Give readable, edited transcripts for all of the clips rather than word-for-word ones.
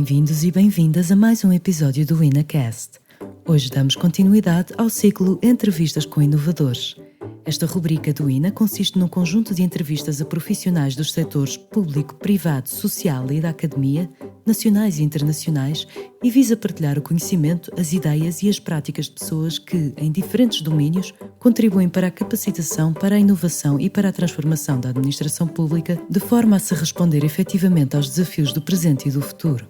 Bem-vindos e bem-vindas a mais um episódio do InaCast. Hoje damos continuidade ao ciclo Entrevistas com Inovadores. Esta rubrica do INA consiste num conjunto de entrevistas a profissionais dos setores público, privado, social e da academia, nacionais e internacionais, e visa partilhar o conhecimento, as ideias e as práticas de pessoas que, em diferentes domínios, contribuem para a capacitação, para a inovação e para a transformação da administração pública, de forma a se responder efetivamente aos desafios do presente e do futuro.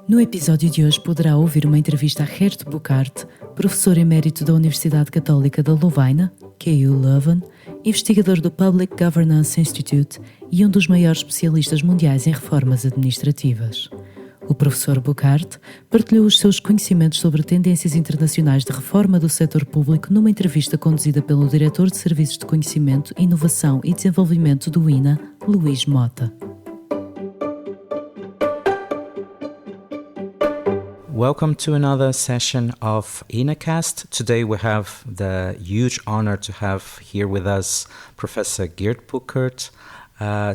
No episódio de hoje poderá ouvir uma entrevista a Geert Bouckaert, professor emérito da Universidade Católica da Lovaina, KU Leuven, investigador do Public Governance Institute e um dos maiores especialistas mundiais em reformas administrativas. O professor Bouckaert partilhou os seus conhecimentos sobre tendências internacionais de reforma do setor público numa entrevista conduzida pelo diretor de Serviços de Conhecimento, Inovação e Desenvolvimento do INA, Luís Mota. Welcome to another session of InaCast. Today we have the huge honor to have here with us Professor Geert Bouckaert.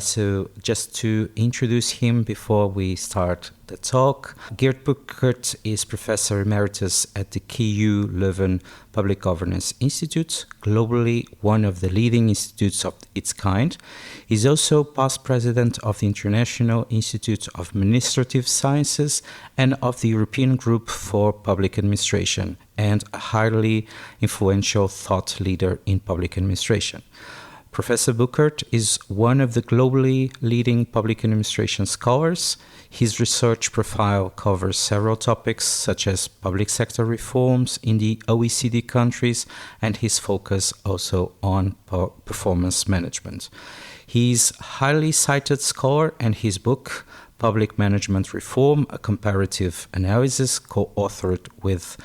So just to introduce him before we start the talk, Geert Bouckaert is Professor Emeritus at the KU Leuven Public Governance Institute, globally one of the leading institutes of its kind. He's also past president of the International Institute of Administrative Sciences and of the European Group for Public Administration, and a highly influential thought leader in public administration. Professor Bouckaert is one of the globally leading public administration scholars. His research profile covers several topics such as public sector reforms in the OECD countries, and his focus also on performance management. He's a highly cited scholar, and his book, Public Management Reform, a Comparative Analysis, co-authored with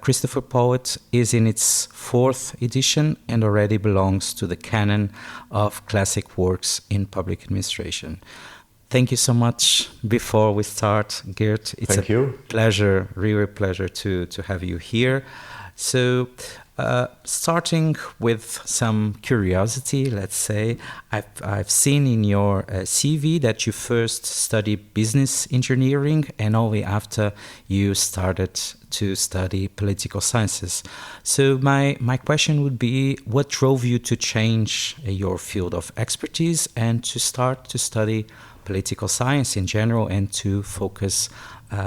Christopher Poet, is in its 4th edition and already belongs to the canon of classic works in public administration. Thank you so much. Before we start, Geert, it's Thank you. Pleasure, really a pleasure to have you here. So, starting with some curiosity, let's say, I've seen in your CV that you first studied business engineering and only after you started to study political sciences. So my question would be, what drove you to change your field of expertise and to start to study political science in general and to focus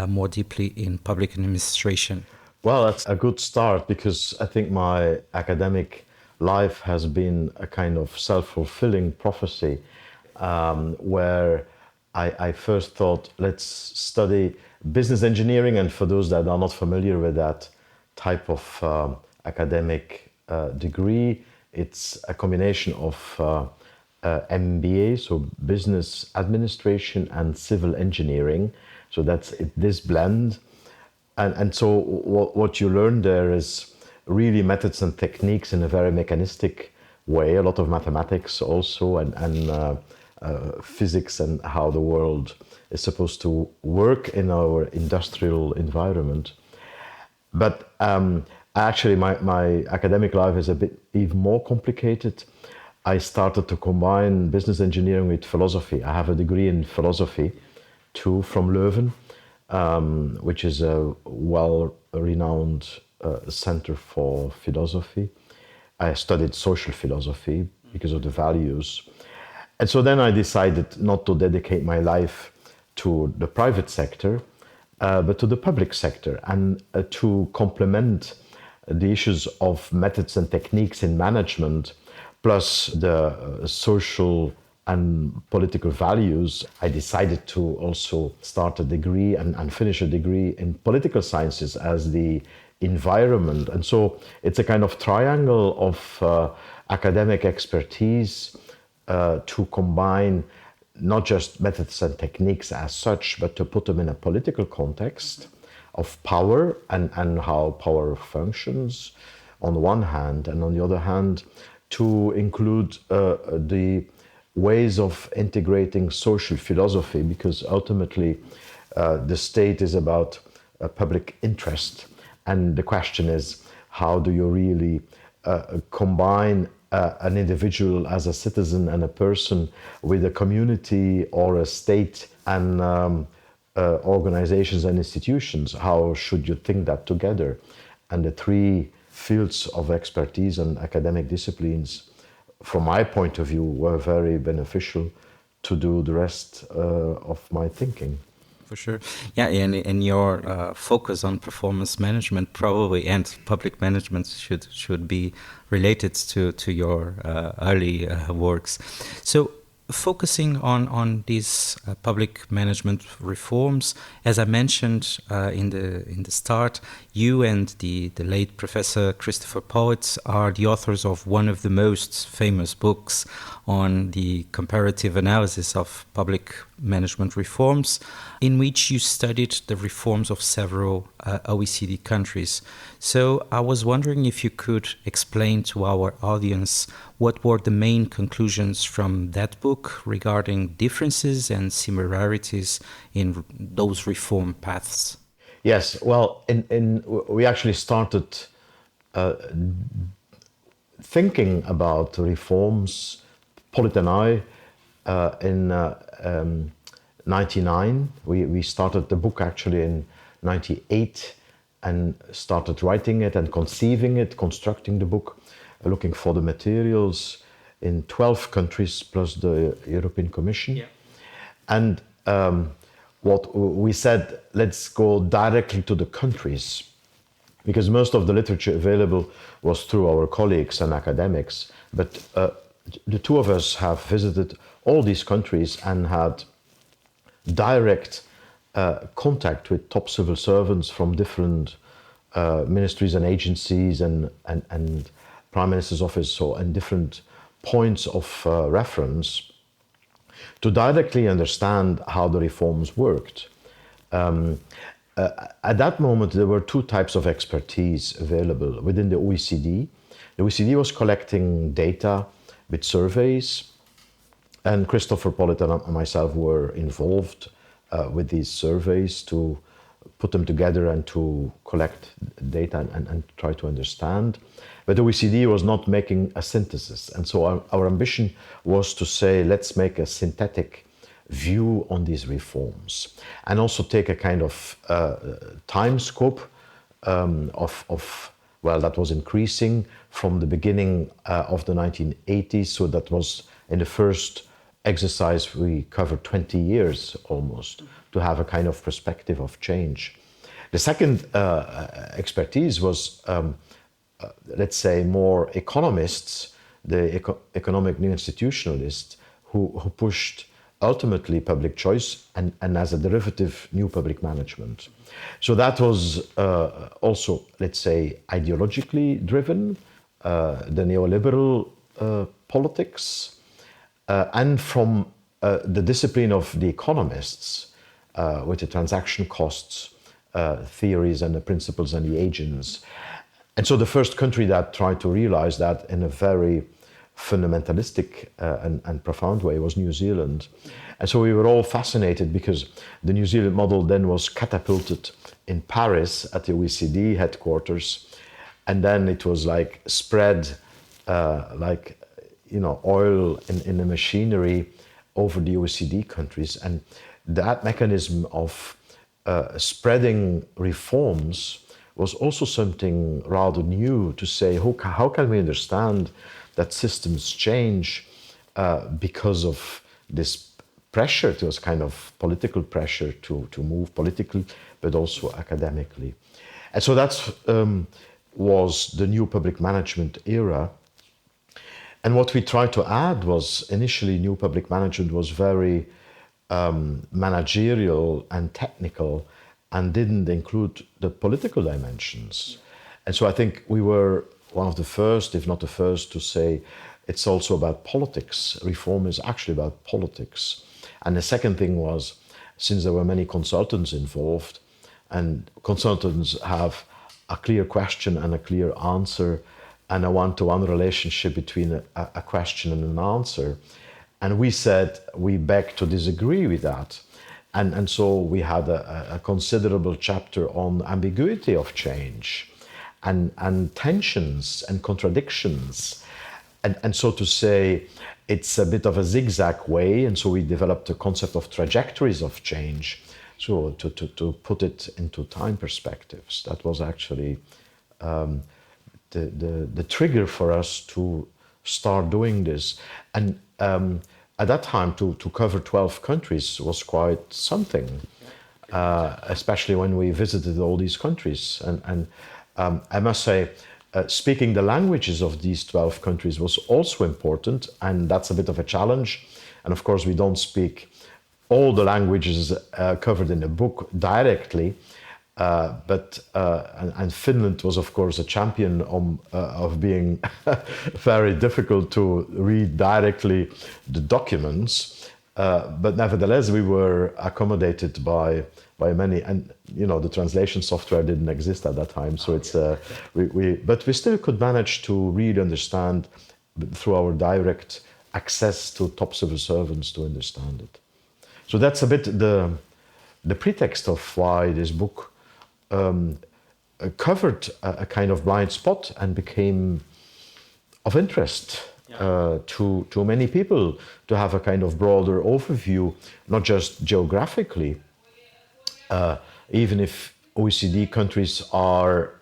more deeply in public administration? Well, that's a good start because I think my academic life has been a kind of self-fulfilling prophecy where I first thought, let's study business engineering. And for those that are not familiar with that type of academic degree, it's a combination of MBA, so business administration, and civil engineering. So that's this blend. And so what you learn there is really methods and techniques in a very mechanistic way, a lot of mathematics also, and physics and how the world is supposed to work in our industrial environment. But actually my academic life is a bit even more complicated. I started to combine business engineering with philosophy. I have a degree in philosophy too from Leuven, which is a well-renowned center for philosophy. I studied social philosophy because of the values. And so then I decided not to dedicate my life to the private sector, but to the public sector, and to complement the issues of methods and techniques in management, plus the social and political values. I decided to also start a degree and finish a degree in political sciences as the environment. And so it's a kind of triangle of academic expertise to combine not just methods and techniques as such, but to put them in a political context of power and how power functions on the one hand, and on the other hand, to include the ways of integrating social philosophy, because ultimately the state is about public interest. And the question is, how do you really combine an individual as a citizen and a person with a community or a state, and organizations and institutions, how should you think that together? And the three fields of expertise and academic disciplines, from my point of view, were very beneficial to do the rest of my thinking. For sure. Yeah, and your focus on performance management probably and public management should be related to your early works. So focusing on these public management reforms, as I mentioned in the start, you and the late Professor Christopher Poet are the authors of one of the most famous books on the comparative analysis of public management reforms, in which you studied the reforms of several OECD countries. So I was wondering if you could explain to our audience what were the main conclusions from that book regarding differences and similarities in those reform paths. Yes, well, we actually started thinking about reforms, Polit and I, in 1999. We started the book actually in 1998 and started writing it and conceiving it, constructing the book, looking for the materials in 12 countries plus the European Commission. Yeah. And what we said, let's go directly to the countries, because most of the literature available was through our colleagues and academics. But the two of us have visited all these countries and had direct contact with top civil servants from different ministries and agencies and Prime Minister's office, and different points of reference to directly understand how the reforms worked. At that moment, there were two types of expertise available within the OECD. The OECD was collecting data with surveys, and Christopher Polit and myself were involved with these surveys to put them together and to collect data and try to understand. But the OECD was not making a synthesis. And so our ambition was to say, let's make a synthetic view on these reforms and also take a kind of time scope that was increasing from the beginning of the 1980s. So that was in the first exercise, we covered 20 years almost to have a kind of perspective of change. The second expertise was, let's say, more economists, the economic new institutionalists who pushed ultimately public choice and as a derivative, new public management. So that was also, let's say, ideologically driven, the neoliberal politics, and from the discipline of the economists with the transaction costs theories and the principles and the agents. And so the first country that tried to realize that in a very fundamentalistic and profound way was New Zealand. And so we were all fascinated because the New Zealand model then was catapulted in Paris at the OECD headquarters. And then it was like spread like, oil in the machinery over the OECD countries. And that mechanism of spreading reforms was also something rather new to say, how can we understand that systems change because of this pressure? It was kind of political pressure to move politically, but also academically. And so that was the new public management era. And what we tried to add was, initially, new public management was very managerial and technical and didn't include the political dimensions. And so I think we were one of the first, if not the first, to say it's also about politics. Reform is actually about politics. And the second thing was, since there were many consultants involved, and consultants have a clear question and a clear answer, and a one-to-one relationship between a question and an answer. And we said we beg to disagree with that. And so we had a considerable chapter on ambiguity of change and tensions and contradictions. And so to say, it's a bit of a zigzag way. And so we developed the concept of trajectories of change So to put it into time perspectives, that was actually the trigger for us to start doing this. And at that time, to cover 12 countries was quite something, especially when we visited all these countries. And I must say, speaking the languages of these 12 countries was also important, and that's a bit of a challenge. And of course, we don't speak all the languages covered in the book directly, but Finland was, of course, a champion of being very difficult to read directly the documents. But nevertheless, we were accommodated by many, and the translation software didn't exist at that time, so it's but we still could manage to really understand through our direct access to top civil servants to understand it. So that's a bit the pretext of why this book covered a kind of blind spot and became of interest to many people, to have a kind of broader overview, not just geographically. Even if OECD countries are,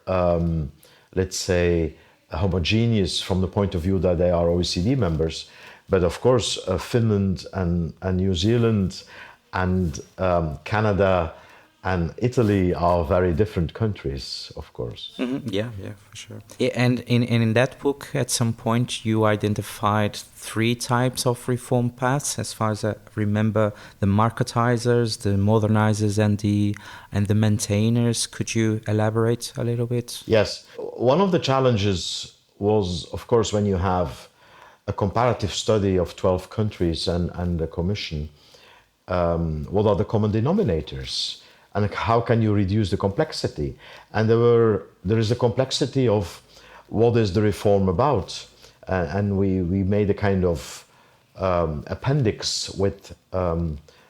let's say, homogeneous from the point of view that they are OECD members, but of course Finland and New Zealand and Canada and Italy are very different countries, of course. Mm-hmm. Yeah, for sure. Yeah, and in that book, at some point, you identified 3 types of reform paths. As far as I remember, the marketizers, the modernizers, and the maintainers. Could you elaborate a little bit? Yes. One of the challenges was, of course, when you have a comparative study of 12 countries and the Commission, what are the common denominators? And how can you reduce the complexity? And there is a complexity of what is the reform about? And we made a kind of appendix with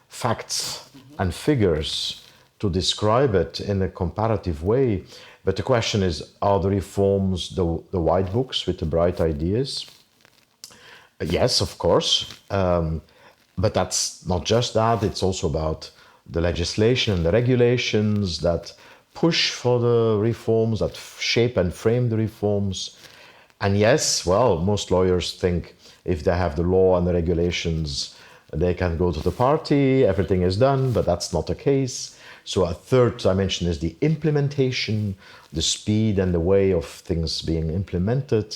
facts and figures to describe it in a comparative way. But the question is, are the reforms the white books with the bright ideas? Yes, of course. But that's not just that, it's also about the legislation and the regulations that push for the reforms, that shape and frame the reforms. And yes, well, most lawyers think if they have the law and the regulations, they can go to the party, everything is done, but that's not the case. So a third dimension is the implementation, the speed and the way of things being implemented.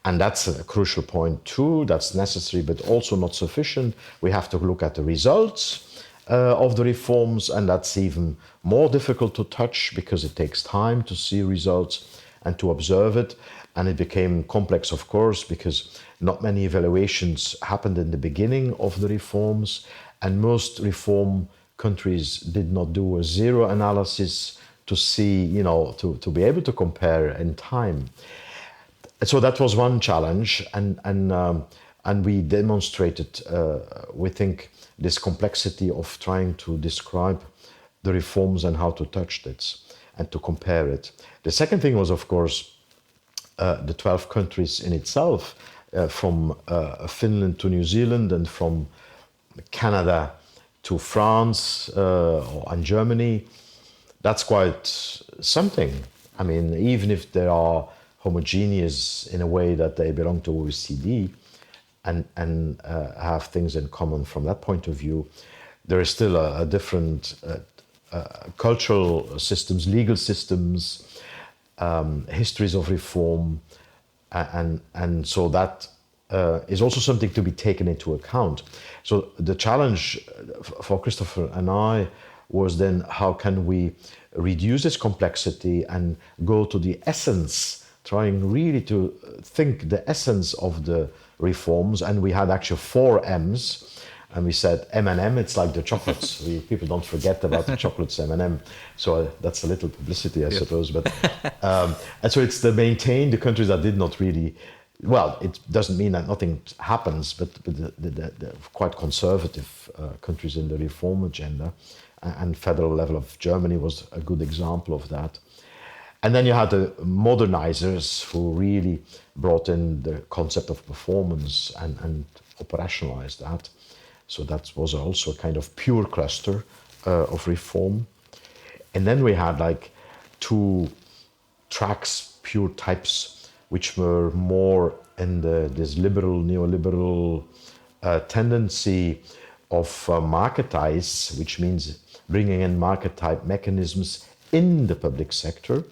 And that's a crucial point too, that's necessary, but also not sufficient. We have to look at the results of the reforms, and that's even more difficult to touch because it takes time to see results and to observe it. And it became complex, of course, because not many evaluations happened in the beginning of the reforms, and most reform countries did not do a zero analysis to see, to be able to compare in time. So that was one challenge, and we demonstrated, we think, this complexity of trying to describe the reforms and how to touch it and to compare it. The second thing was, of course, the 12 countries in itself, from Finland to New Zealand and from Canada to France and Germany. That's quite something. I mean, even if they are homogeneous in a way that they belong to OECD, and have things in common from that point of view, there is still a different cultural systems, legal systems, histories of reform, and so that is also something to be taken into account. So the challenge for Christopher and I was then, how can we reduce this complexity and go to the essence, trying really to think the essence of the reforms. And we had actually 4 M's, and we said M&M, it's like the chocolates. People don't forget about the chocolates M&M. So that's a little publicity, I suppose. But and so it's to maintain the countries that did not really, well, it doesn't mean that nothing happens, but the quite conservative countries in the reform agenda, and federal level of Germany was a good example of that. And then you had the modernizers who really brought in the concept of performance and operationalized that. So that was also a kind of pure cluster, of reform. And then we had like two tracks, pure types, which were more in this liberal, neoliberal tendency of marketize, which means bringing in market type mechanisms in the public sector.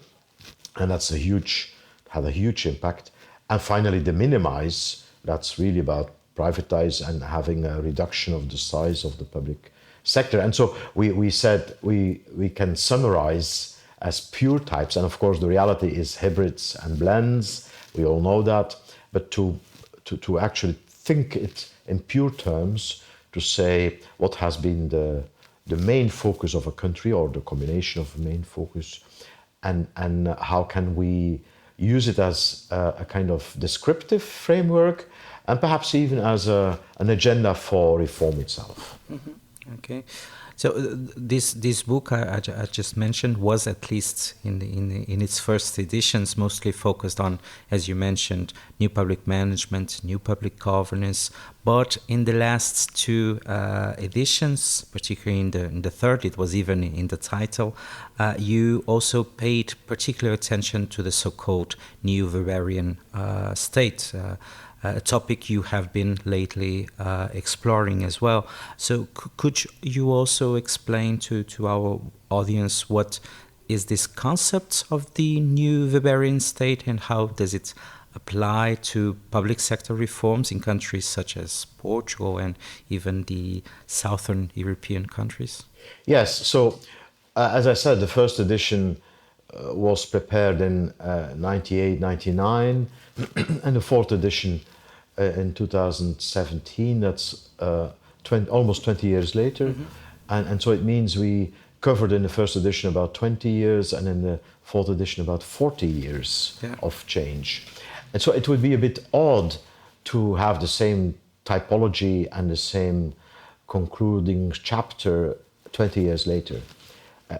And that's had a huge impact. And finally, the minimize, that's really about privatize and having a reduction of the size of the public sector. And so we said we can summarize as pure types. And of course, the reality is hybrids and blends. We all know that. But to actually think it in pure terms, to say what has been the main focus of a country or the combination of main focus, and how can we use it as a kind of descriptive framework and perhaps even as an agenda for reform itself. Mm-hmm. Okay. So this book I just mentioned was, at least in its first editions, mostly focused on, as you mentioned, new public management, new public governance. But in the last two editions, particularly in the third, it was even in the title, you also paid particular attention to the so-called new Weberian state. A topic you have been lately exploring as well. So could you also explain to our audience what is this concept of the new Weberian state and how does it apply to public sector reforms in countries such as Portugal and even the southern European countries? Yes, so as I said, the first edition was prepared in 98, 99, and the fourth edition in 2017. That's almost 20 years later. Mm-hmm. And so it means we covered in the first edition about 20 years and in the fourth edition about 40 years of change. And so it would be a bit odd to have the same typology and the same concluding chapter 20 years later,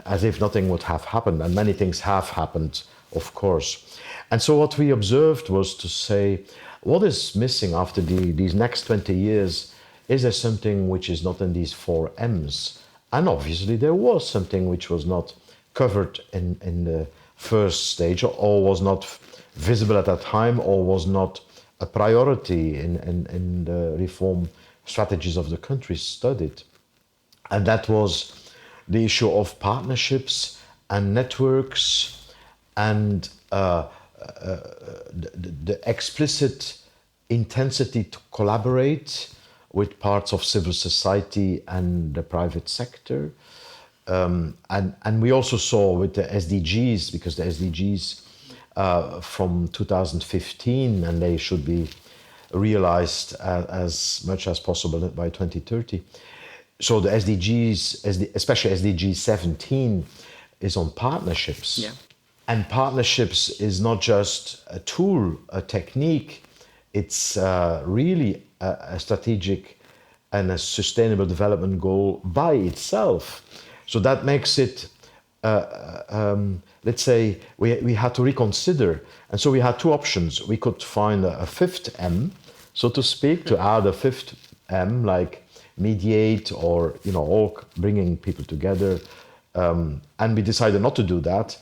as if nothing would have happened, and many things have happened, of course. And so what we observed was to say, what is missing after these next 20 years? Is there something which is not in these 4 M's? And obviously there was something which was not covered in the first stage, or was not visible at that time, or was not a priority in the reform strategies of the countries studied. And that was the issue of partnerships and networks and the explicit intensity to collaborate with parts of civil society and the private sector. And we also saw with the SDGs, because the SDGs from 2015, and they should be realized as much as possible by 2030. So the SDGs, especially SDG 17, is on partnerships. Yeah. And partnerships is not just a tool, a technique, it's really a strategic and a sustainable development goal by itself. So that makes it, let's say, we had to reconsider. And so we had 2 options. We could find a 5th M, so to speak, to add a 5th M, like mediate or, all bringing people together. And we decided not to do that.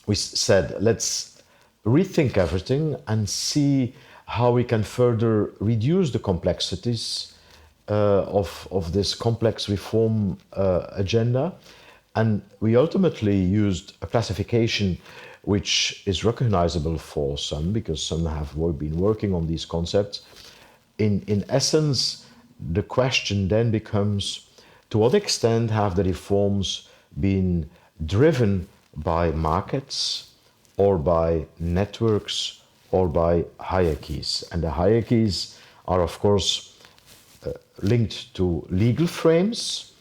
We said, let's rethink everything and see how we can further reduce the complexities of this complex reform agenda. And we ultimately used a classification which is recognizable for some, because some have been working on these concepts. In essence, the question then becomes, to what extent have the reforms been driven by markets or by networks or by hierarchies? And the hierarchies are, of course, linked to legal frames.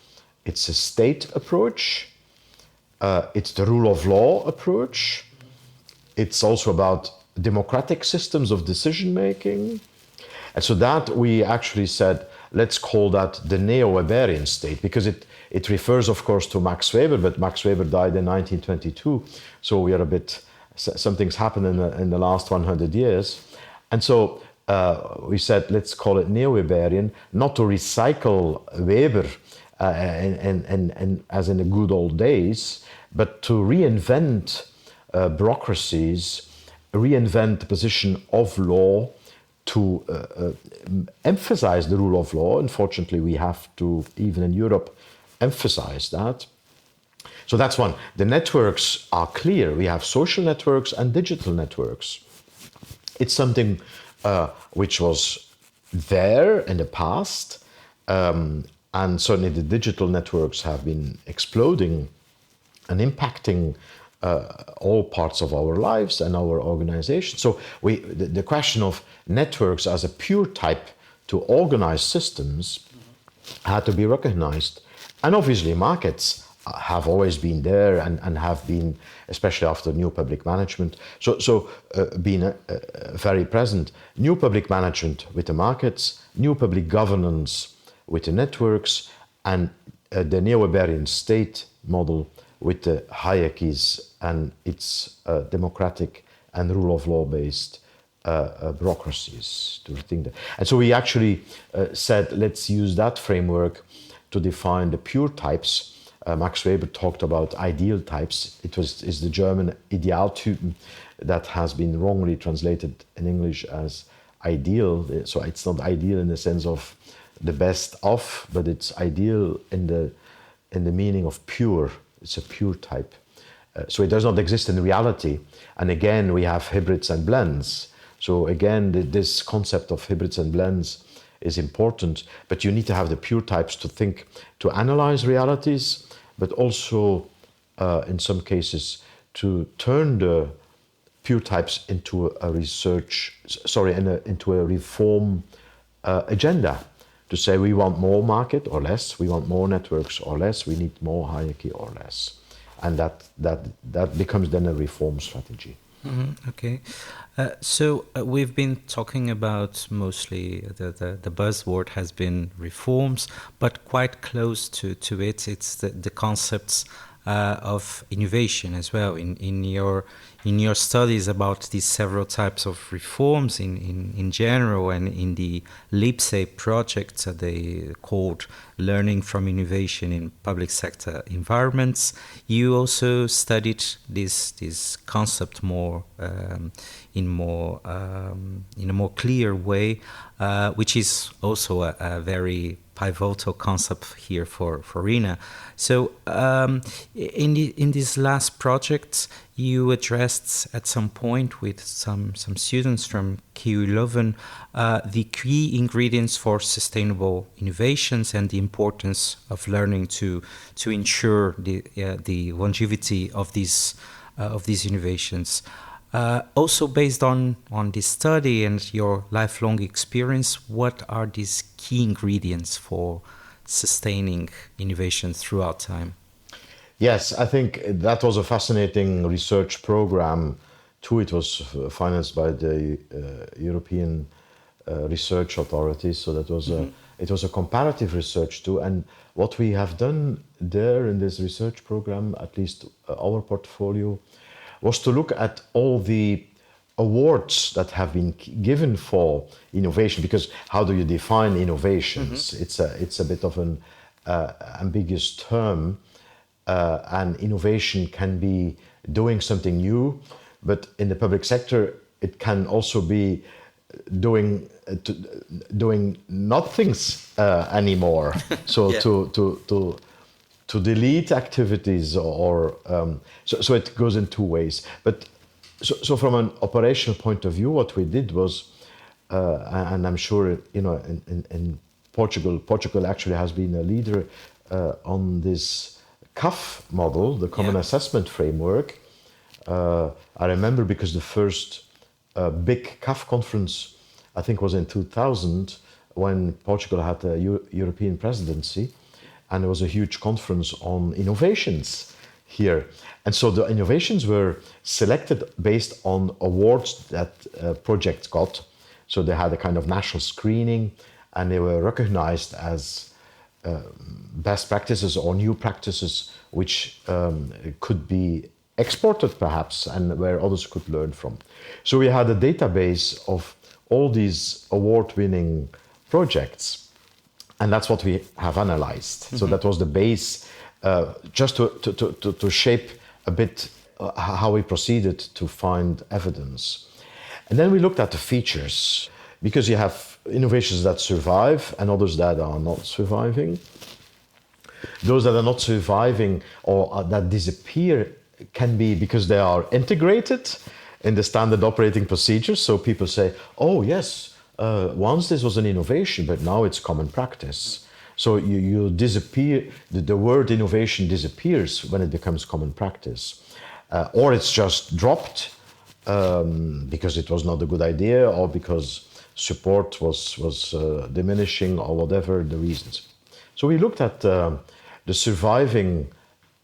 It's a state approach. It's the rule of law approach. It's also about democratic systems of decision making. And so that we actually said, let's call that the neo-Weberian state, because it refers, of course, to Max Weber, but Max Weber died in 1922. So we are something's happened in the last 100 years. And so we said, let's call it neo-Weberian, not to recycle Weber and as in the good old days, but to reinvent bureaucracies, reinvent the position of law, to emphasize the rule of law. Unfortunately, we have to, even in Europe, emphasize that. So that's one. The networks are clear. We have social networks and digital networks. It's something which was there in the past, and certainly the digital networks have been exploding and impacting all parts of our lives and our organization. So the question of networks as a pure type to organize systems had to be recognized. And obviously markets have always been there and have been, especially after new public management, been very present. New public management with the markets, new public governance with the networks, and the neo-Weberian state model with the hierarchies and its democratic and rule of law based bureaucracies to think that. And so we actually said, let's use that framework to define the pure types. Max Weber talked about ideal types. Is the German Idealtypen that has been wrongly translated in English as ideal. So it's not ideal in the sense of the best of, but it's ideal in the meaning of pure. It's a pure type. So it does not exist in reality. And again, we have hybrids and blends. So again, this concept of hybrids and blends is important, but you need to have the pure types to think, to analyze realities, but also in some cases to turn the pure types into into a reform agenda. To say we want more market or less, we want more networks or less, we need more hierarchy or less. And that becomes then a reform strategy. Mm-hmm. Okay. So we've been talking about mostly the buzzword has been reforms, but quite close to it, it's the concepts of innovation as well. In your studies about these several types of reforms in general, and in the LIPSE project they called Learning from Innovation in Public Sector Environments, you also studied this concept more in a more clear way, which is also a very pivotal concept here for INA. So in this last project, you addressed at some point with some students from KU Leuven the key ingredients for sustainable innovations and the importance of learning to ensure the longevity of these innovations. Also based on this study and your lifelong experience, what are these key ingredients for sustaining innovation throughout time? Yes, I think that was a fascinating research program too. It was financed by the European Research Authorities, so that was it was a comparative research too. And what we have done there in this research program, at least our portfolio, was to look at all the awards that have been given for innovation. Because how do you define innovations? It's a bit of an ambiguous term, and innovation can be doing something new, but in the public sector it can also be doing not things anymore. So yeah. To delete activities or so it goes in two ways. But so from an operational point of view, what we did was, and I'm sure in Portugal actually has been a leader on this CAF model, the Common Assessment Framework. I remember because the first big CAF conference, I think, was in 2000 when Portugal had the European presidency. And there was a huge conference on innovations here. And so the innovations were selected based on awards that projects got. So they had a kind of national screening, and they were recognized as best practices or new practices which could be exported perhaps, and where others could learn from. So we had a database of all these award-winning projects. And that's what we have analyzed. So that was the base, just to shape a bit how we proceeded to find evidence. And then we looked at the features, because you have innovations that survive and others that are not surviving. Those that are not surviving or that disappear can be because they are integrated in the standard operating procedures. So people say, oh yes, once this was an innovation, but now it's common practice. So you disappear, the word innovation disappears when it becomes common practice. Or it's just dropped because it was not a good idea, or because support was diminishing, or whatever the reasons. So we looked at the surviving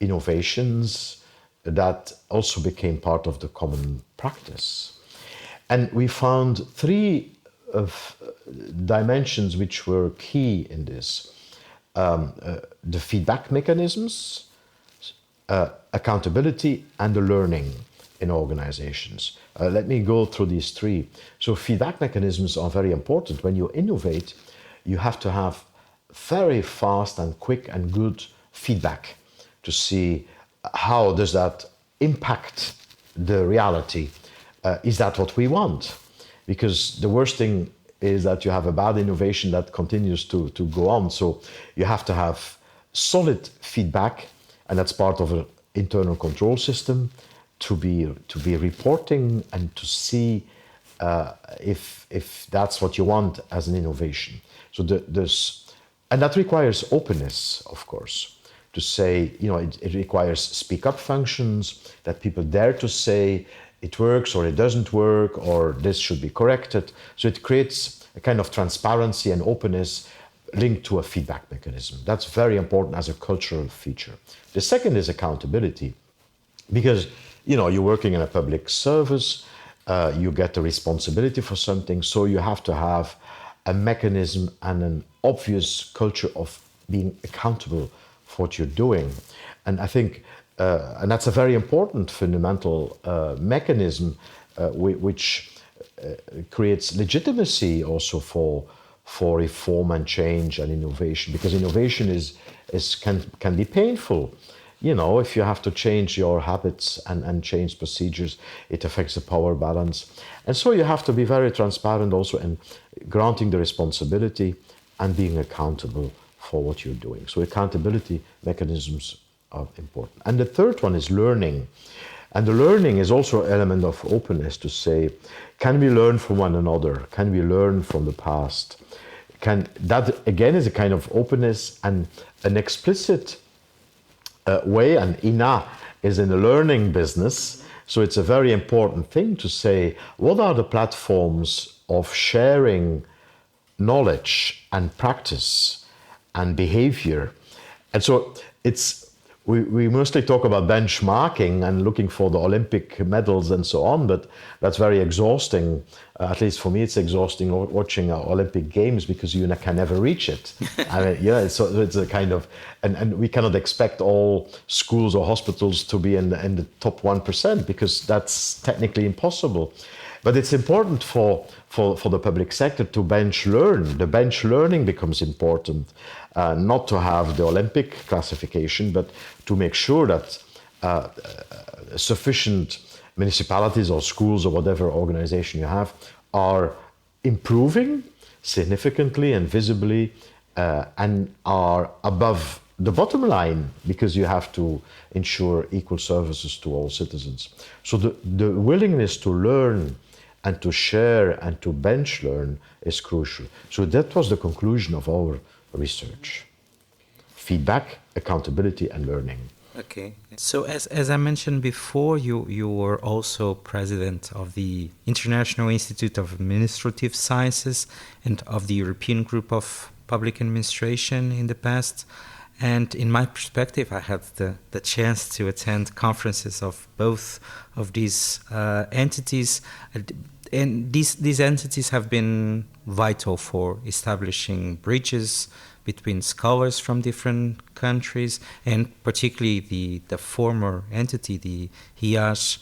innovations that also became part of the common practice. And we found three dimensions which were key in this. The feedback mechanisms, accountability, and the learning in organizations. Let me go through these three. So feedback mechanisms are very important. When you innovate, you have to have very fast and quick and good feedback to see how does that impact the reality. Is that what we want? Because the worst thing is that you have a bad innovation that continues to go on. So you have to have solid feedback, and that's part of an internal control system, to be reporting and to see if that's what you want as an innovation. So and that requires openness, of course, to say, it requires speak-up functions, that people dare to say it works or it doesn't work, or this should be corrected. So it creates a kind of transparency and openness linked to a feedback mechanism. That's very important as a cultural feature. The second is accountability, because you're working in a public service, you get a responsibility for something, so you have to have a mechanism and an obvious culture of being accountable for what you're doing. And I think, and that's a very important fundamental mechanism which creates legitimacy also for reform and change and innovation, because innovation can be painful. If you have to change your habits and change procedures, it affects the power balance. And so you have to be very transparent also in granting the responsibility and being accountable for what you're doing. So accountability mechanisms are important. And the third one is learning. And the learning is also an element of openness, to say, can we learn from one another? Can we learn from the past? That again is a kind of openness and an explicit way, and INA is in the learning business, so it's a very important thing to say, what are the platforms of sharing knowledge and practice and behavior? And so we mostly talk about benchmarking and looking for the Olympic medals and so on, but that's very exhausting. At least for me, it's exhausting watching Olympic Games, because you can never reach it. I mean, it's a kind of, and we cannot expect all schools or hospitals to be in the top 1%, because that's technically impossible. But it's important for the public sector to bench learn. The bench learning becomes important, not to have the Olympic classification, but to make sure that sufficient municipalities or schools or whatever organization you have are improving significantly and visibly and are above the bottom line, because you have to ensure equal services to all citizens. So the willingness to learn and to share and to bench learn is crucial. So that was the conclusion of our research. Feedback, accountability, and learning. Okay. So as I mentioned before, you were also president of the International Institute of Administrative Sciences and of the European Group of Public Administration in the past. And in my perspective, I had the chance to attend conferences of both of these entities. And these entities have been vital for establishing bridges between scholars from different countries, and particularly the former entity, the HIAS,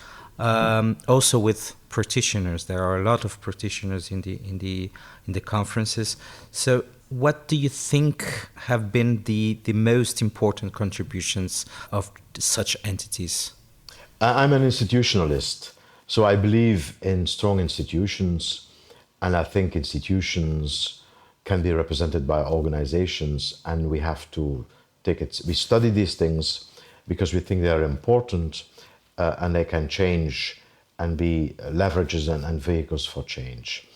also with practitioners. There are a lot of practitioners in the conferences. So what do you think have been the most important contributions of such entities? I'm an institutionalist, so I believe in strong institutions, and I think institutions can be represented by organizations, and we have to take it. We study these things because we think they are important, and they can change and be leverages and vehicles for change.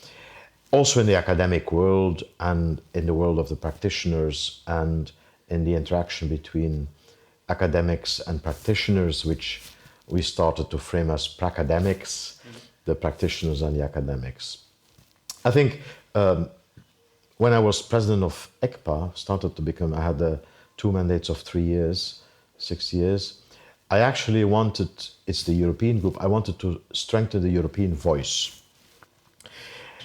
Also in the academic world and in the world of the practitioners and in the interaction between academics and practitioners, which we started to frame as pracademics, the practitioners and the academics. I think when I was president of ECPA, I had 2 mandates of 3 years, 6 years. I actually wanted, it's the European group, I wanted to strengthen the European voice.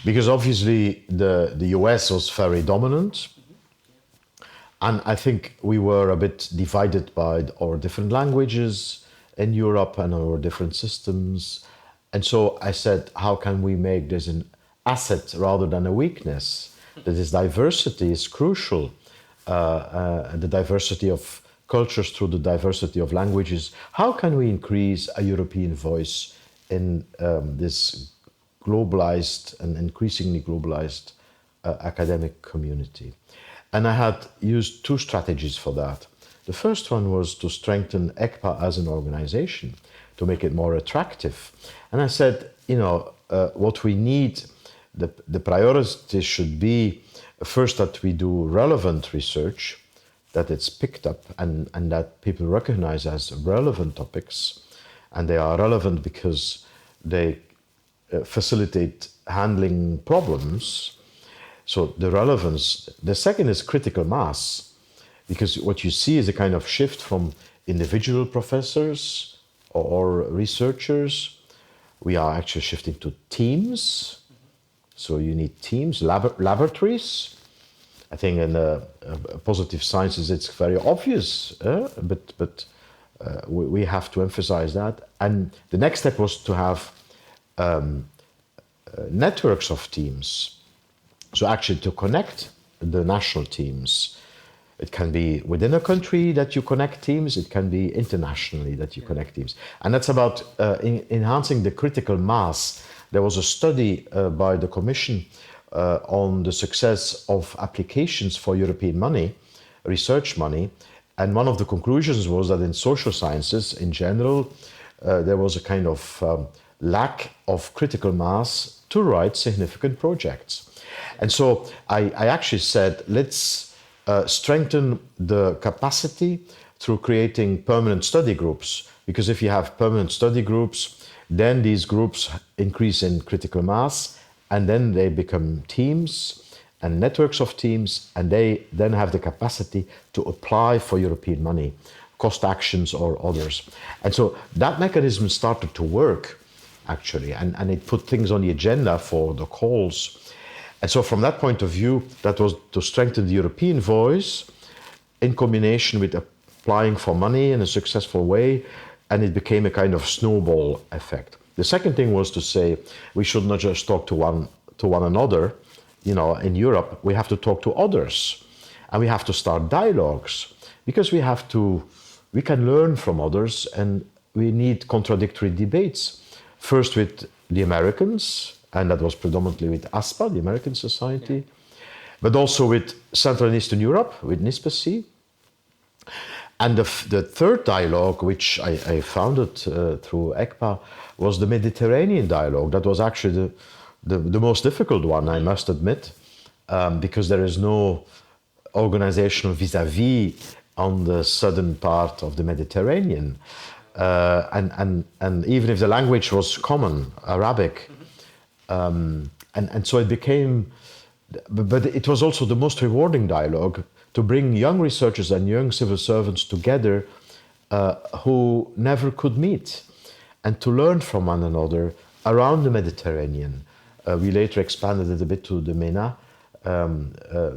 Because obviously the US was very dominant, and I think we were a bit divided by our different languages in Europe and our different systems. And so I said, how can we make this an asset rather than a weakness? That this diversity is crucial, the diversity of cultures through the diversity of languages. How can we increase a European voice in this globalized and increasingly globalized academic community? And I had used 2 strategies for that. The first one was to strengthen ECPA as an organization, to make it more attractive. And I said, what we need, the priority should be first that we do relevant research, that it's picked up and that people recognize as relevant topics. And they are relevant because they facilitate handling problems. So the relevance. The second is critical mass, because what you see is a kind of shift from individual professors or researchers. We are actually shifting to teams. So you need teams, laboratories. I think in positive sciences it's very obvious, but we have to emphasize that. And the next step was to have networks of teams. So actually to connect the national teams. It can be within a country that you connect teams, it can be internationally that you connect teams. And that's about enhancing the critical mass. There was a study by the Commission on the success of applications for European money, research money. And one of the conclusions was that in social sciences in general, there was a kind of lack of critical mass to write significant projects. And so I actually said, let's strengthen the capacity through creating permanent study groups. Because if you have permanent study groups, then these groups increase in critical mass, and then they become teams and networks of teams, and they then have the capacity to apply for European money, cost actions or others. And so that mechanism started to work, actually, and it put things on the agenda for the calls. And so from that point of view, that was to strengthen the European voice in combination with applying for money in a successful way, and it became a kind of snowball effect. The second thing was to say we should not just talk to one another. In Europe, we have to talk to others, and we have to start dialogues, because we can learn from others, and we need contradictory debates. First with the Americans, and that was predominantly with ASPA, the American Society, but also with Central and Eastern Europe, with NISPC. And the third dialogue, which I founded through ECPA, was the Mediterranean dialogue. That was actually the most difficult one, I must admit, because there is no organizational vis-à-vis on the southern part of the Mediterranean. And even if the language was common, Arabic, and so it became, but it was also the most rewarding dialogue to bring young researchers and young civil servants together who never could meet, and to learn from one another around the Mediterranean. We later expanded it a bit to the MENA,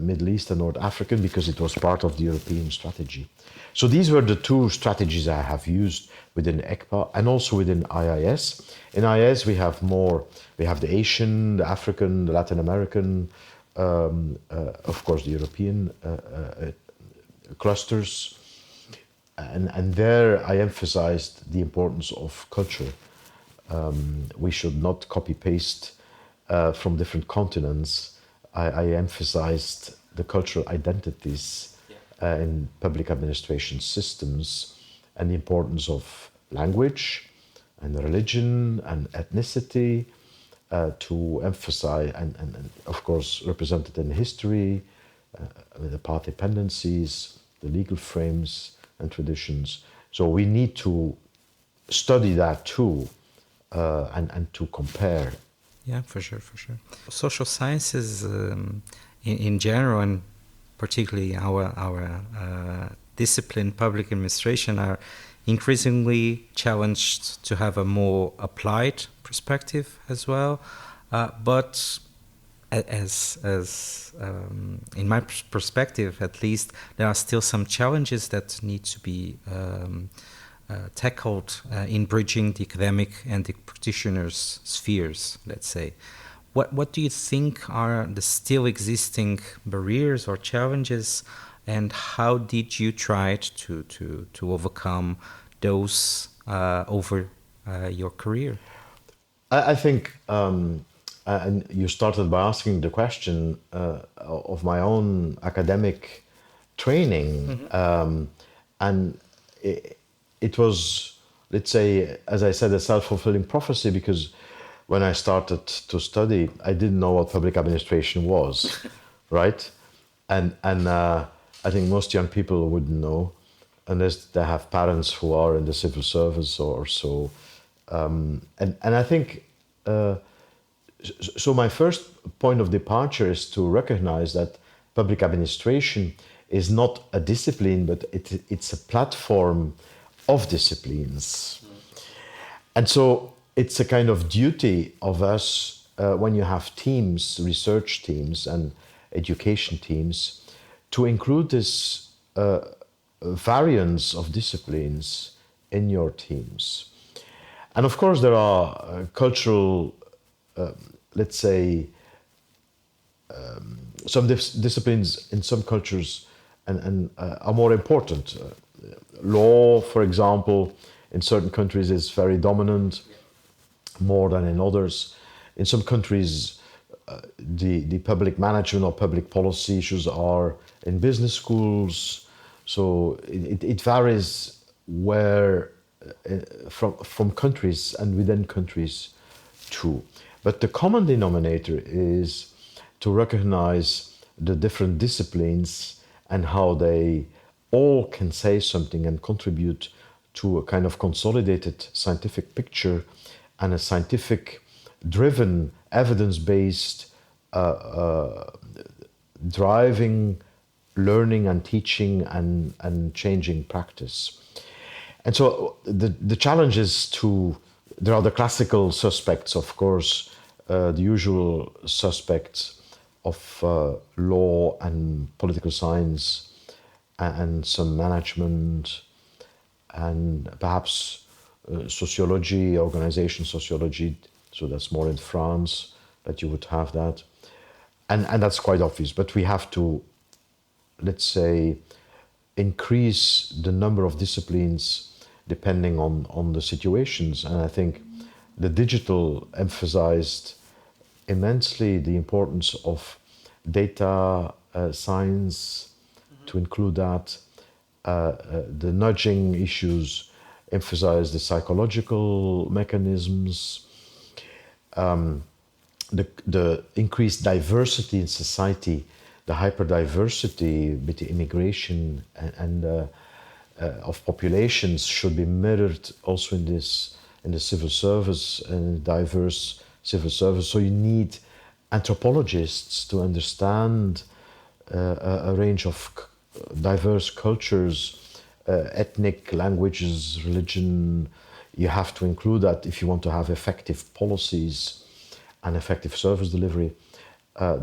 Middle East and North African, because it was part of the European strategy. So these were the 2 strategies I have used within ECPA and also within IIS. In IIS we have the Asian, the African, the Latin American of course, the European clusters. And there I emphasized the importance of culture. We should not copy-paste from different continents. I emphasized the cultural identities in public administration systems and the importance of language and religion and ethnicity to emphasize and of course represented in history, the path dependencies, the legal frames and traditions. So we need to study that too and to compare. Yeah, for sure. Social sciences in general, and particularly our discipline, public administration, are increasingly challenged to have a more applied perspective as well. But as in my perspective, at least, there are still some challenges that need to be tackled in bridging the academic and the practitioners' spheres, let's say. What do you think are the still existing barriers or challenges, and how did you try to overcome those over your career? I think, and you started by asking the question of my own academic training, and it was, let's say, as I said, a self-fulfilling prophecy, because when I started to study, I didn't know what public administration was, right? And I think most young people wouldn't know unless they have parents who are in the civil service or so. And I think, so my first point of departure is to recognize that public administration is not a discipline, but it's a platform of disciplines. And so it's a kind of duty of us when you have teams, research teams and education teams, to include this variance of disciplines in your teams. And of course there are cultural, let's say, some disciplines in some cultures and are more important. Law, for example, in certain countries is very dominant, more than in others. In some countries, the public management or public policy issues are in business schools. So it varies where from countries and within countries too. But the common denominator is to recognize the different disciplines and how they all can say something and contribute to a kind of consolidated scientific picture and a scientific driven, evidence-based driving learning and teaching and changing practice. And so the challenge is there are the classical suspects, of course, the usual suspects of law and political science and some management and perhaps sociology, organization sociology, so that's more in France that you would have that. And that's quite obvious, but we have to, let's say, increase the number of disciplines depending on the situations. And I think the digital emphasized immensely the importance of data science, to include that. The nudging issues emphasize the psychological mechanisms, the increased diversity in society, the hyperdiversity with the immigration and of populations should be mirrored also in the civil service and diverse civil service. So you need anthropologists to understand a range of diverse cultures, ethnic languages, religion. You have to include that if you want to have effective policies and effective service delivery.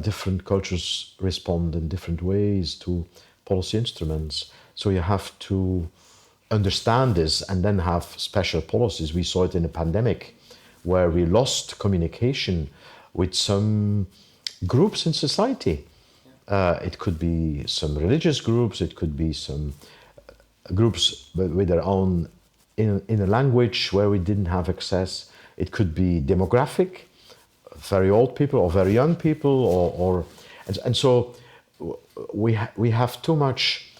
Different cultures respond in different ways to policy instruments. So you have to understand this and then have special policies. We saw it in the pandemic, where we lost communication with some groups in society. It could be some religious groups, it could be some groups with their own in a language where we didn't have access. It could be demographic, very old people or very young people, and so we have too much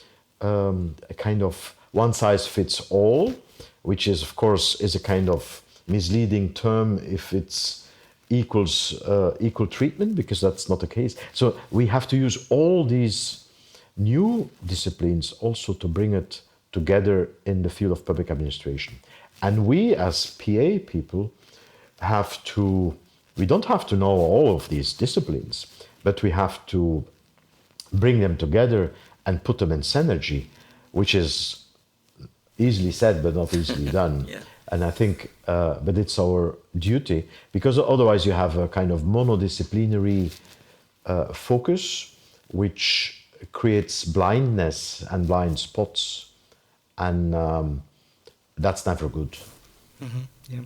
a kind of one size fits all, which is of course is a kind of misleading term if it's equals equal treatment, because that's not the case. So we have to use all these new disciplines also to bring it together in the field of public administration. And we as PA people we don't have to know all of these disciplines, but we have to bring them together and put them in synergy, which is easily said but not easily done. Yeah. And I think, but it's our duty, because otherwise you have a kind of monodisciplinary focus, which creates blindness and blind spots, and that's never good. Mm-hmm. Yeah.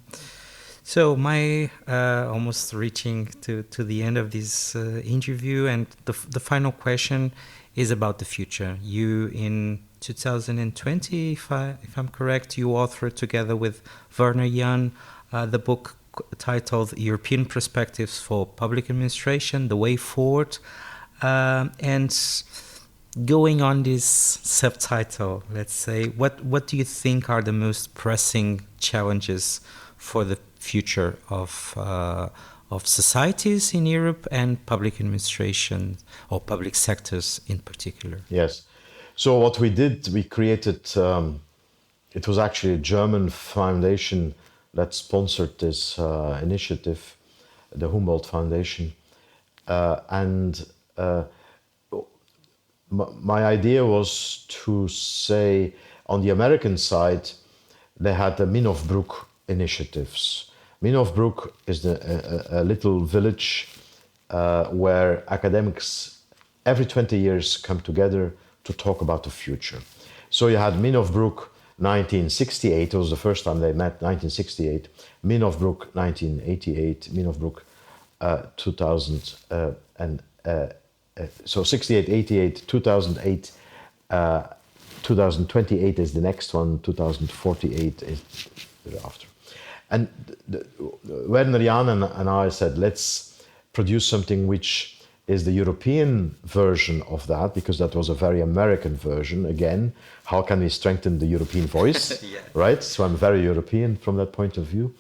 So my almost reaching to the end of this interview, and the final question is about the future. You in 2020, if I'm correct, you authored together with Werner Jan the book titled European Perspectives for Public Administration, The Way Forward. And going on this subtitle, let's say, what do you think are the most pressing challenges for the future of societies in Europe and public administration or public sectors in particular? Yes. So what we did, we created, it was actually a German foundation that sponsored this initiative, the Humboldt Foundation. My idea was to say, on the American side, they had the Minofbroek initiatives. Minofbroek is a little village where academics every 20 years come together to talk about the future. So you had Minofbroek 1968, it was the first time they met, 1968, Minofbroek 1988, Minofbroek 2000, so 68, 88, 2008, 2028 is the next one, 2048 is thereafter. And Werner Jan and I said, let's produce something which is the European version of that, because that was a very American version. Again, how can we strengthen the European voice, Yeah. right? So I'm very European from that point of view.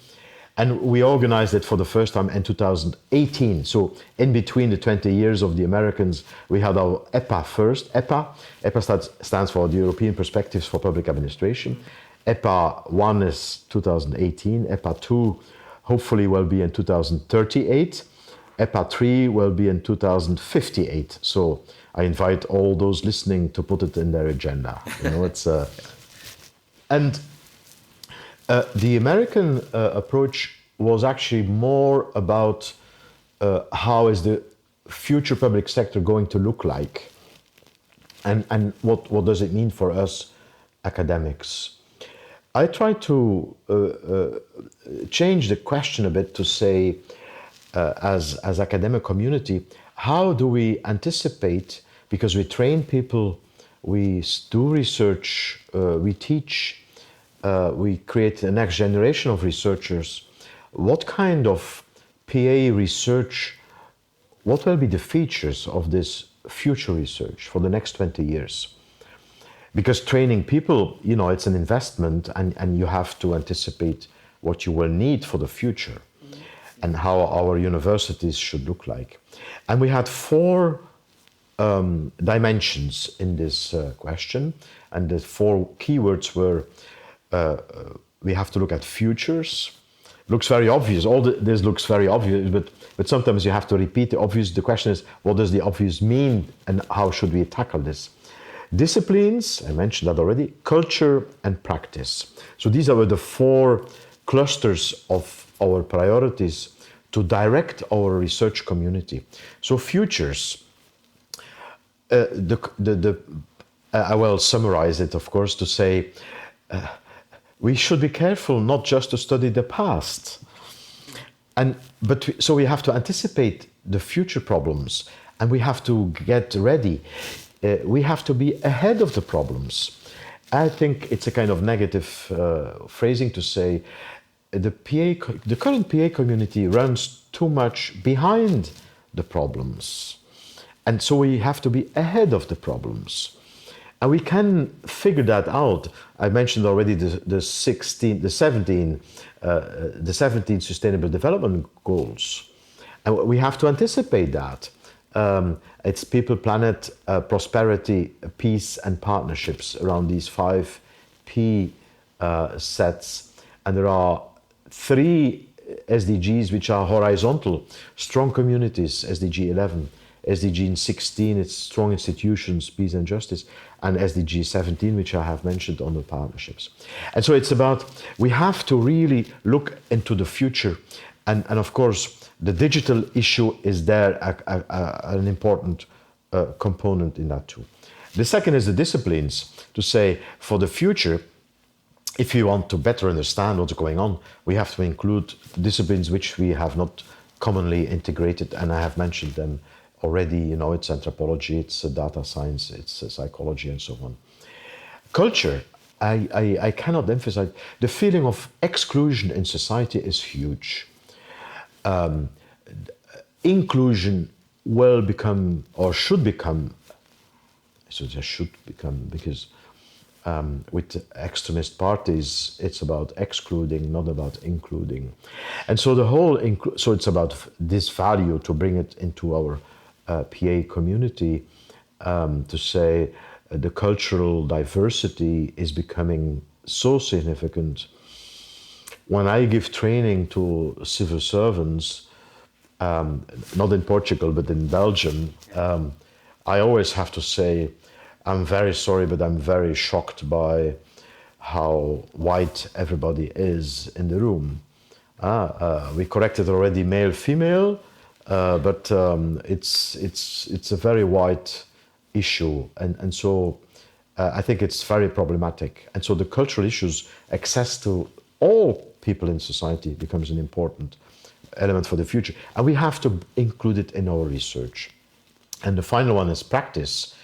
And we organized it for the first time in 2018. So in between the 20 years of the Americans, we had our EPA first. EPA stands for the European Perspectives for Public Administration. EPA 1 is 2018. EPA 2 hopefully will be in 2038. EPA 3 will be in 2058. So I invite all those listening to put it in their agenda. You know, it's the American approach was actually more about how is the future public sector going to look like, and what does it mean for us academics. I try to change the question a bit to say, as academic community, how do we anticipate, because we train people, we do research, we teach, we create the next generation of researchers. What kind of PA research, what will be the features of this future research for the next 20 years? Because training people, you know, it's an investment, and you have to anticipate what you will need for the future and how our universities should look like. And we had 4 dimensions in this question, and the 4 keywords were we have to look at futures. Looks very obvious. This looks very obvious, but sometimes you have to repeat the obvious. The question is, what does the obvious mean, and how should we tackle this? Disciplines, I mentioned that already, culture and practice. So these are the 4 clusters of our priorities to direct our research community. So futures, I will summarize it, of course, to say, we should be careful not just to study the past, so we have to anticipate the future problems, and we have to get ready. We have to be ahead of the problems. I think it's a kind of negative phrasing to say the current PA community runs too much behind the problems. And so we have to be ahead of the problems. And we can figure that out. I mentioned already the 17 Sustainable Development Goals. And we have to anticipate that. It's people, planet, prosperity, peace, and partnerships around these 5 P sets. And there are 3 SDGs which are horizontal: strong communities, SDG 11, SDG 16, it's strong institutions, peace and justice, and SDG 17, which I have mentioned on the partnerships. And so it's about, we have to really look into the future. And of course, the digital issue is there, an important component in that too. The second is the disciplines, to say for the future, if you want to better understand what's going on, we have to include disciplines which we have not commonly integrated, and I have mentioned them already. It's anthropology, it's data science, it's psychology, and so on. Culture, I cannot emphasize, the feeling of exclusion in society is huge. Inclusion will become, or should become, because with extremist parties, it's about excluding, not about including. And so so it's about this value, to bring it into our PA community, to say the cultural diversity is becoming so significant. When I give training to civil servants, not in Portugal, but in Belgium, I always have to say, I'm very sorry, but I'm very shocked by how white everybody is in the room. We corrected already male, female, but it's a very white issue, and so I think it's very problematic. And so the cultural issues, access to all people in society, becomes an important element for the future, and we have to include it in our research. And the final one is practice.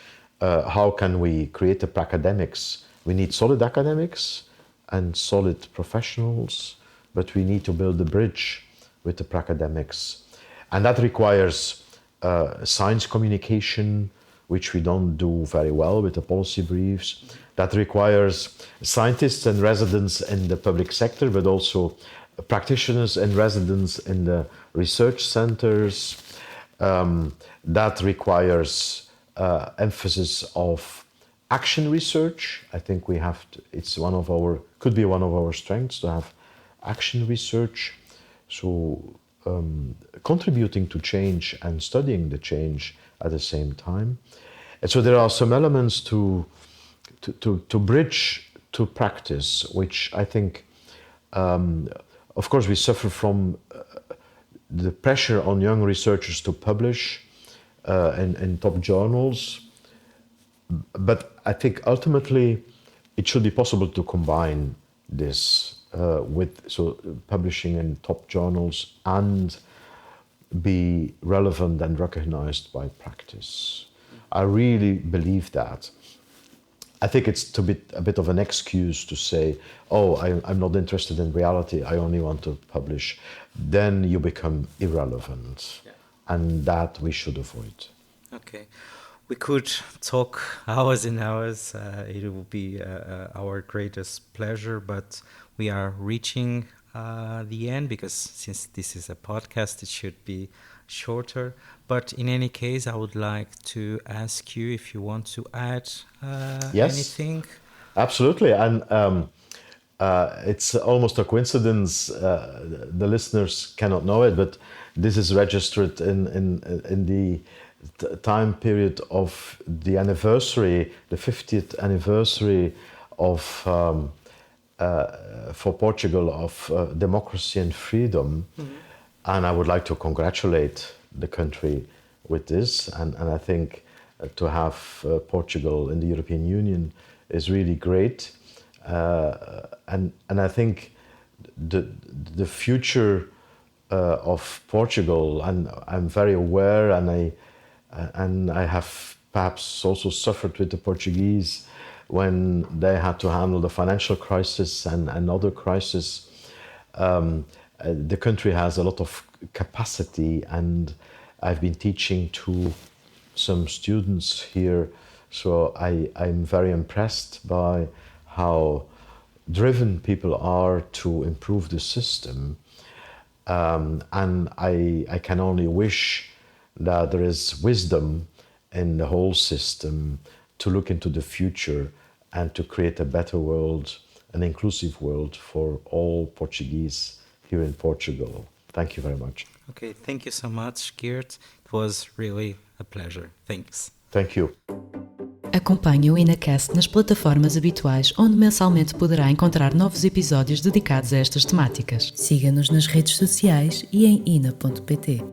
How can we create the academics? We need solid academics and solid professionals, but we need to build a bridge with the academics. And that requires science communication, which we don't do very well with the policy briefs. That requires scientists and residents in the public sector, but also practitioners and residents in the research centers. That requires emphasis of action research. I think we have to, could be one of our strengths to have action research. So contributing to change and studying the change at the same time. And so there are some elements to bridge to practice, which I think, of course, we suffer from the pressure on young researchers to publish in top journals. But I think ultimately it should be possible to combine this with publishing in top journals and be relevant and recognized by practice. I really believe that. I think it's a bit of an excuse to say, I'm not interested in reality, I only want to publish. Then you become irrelevant. Yeah. And that we should avoid. Okay. We could talk hours and hours. It will be our greatest pleasure, but we are reaching the end, because since this is a podcast, it should be shorter. But in any case, I would like to ask you if you want to add anything. Absolutely. And it's almost a coincidence. The listeners cannot know it, but this is registered in the time period of the anniversary, the 50th anniversary of for Portugal of democracy and freedom. Mm-hmm. And I would like to congratulate the country with this. And I think to have Portugal in the European Union is really great. And I think the future of Portugal, and I'm very aware, and I have perhaps also suffered with the Portuguese when they had to handle the financial crisis and other crises. The country has a lot of capacity, and I've been teaching to some students here, so I'm very impressed by how driven people are to improve the system. And I can only wish that there is wisdom in the whole system to look into the future and to create a better world, an inclusive world for all Portuguese here in Portugal. Thank you very much. Okay, thank you so much, Geert. It was really a pleasure. Thanks. Thank you. Acompanhe o InaCast nas plataformas habituais, onde mensalmente poderá encontrar novos episódios dedicados a estas temáticas. Siga-nos nas redes sociais e em ina.pt.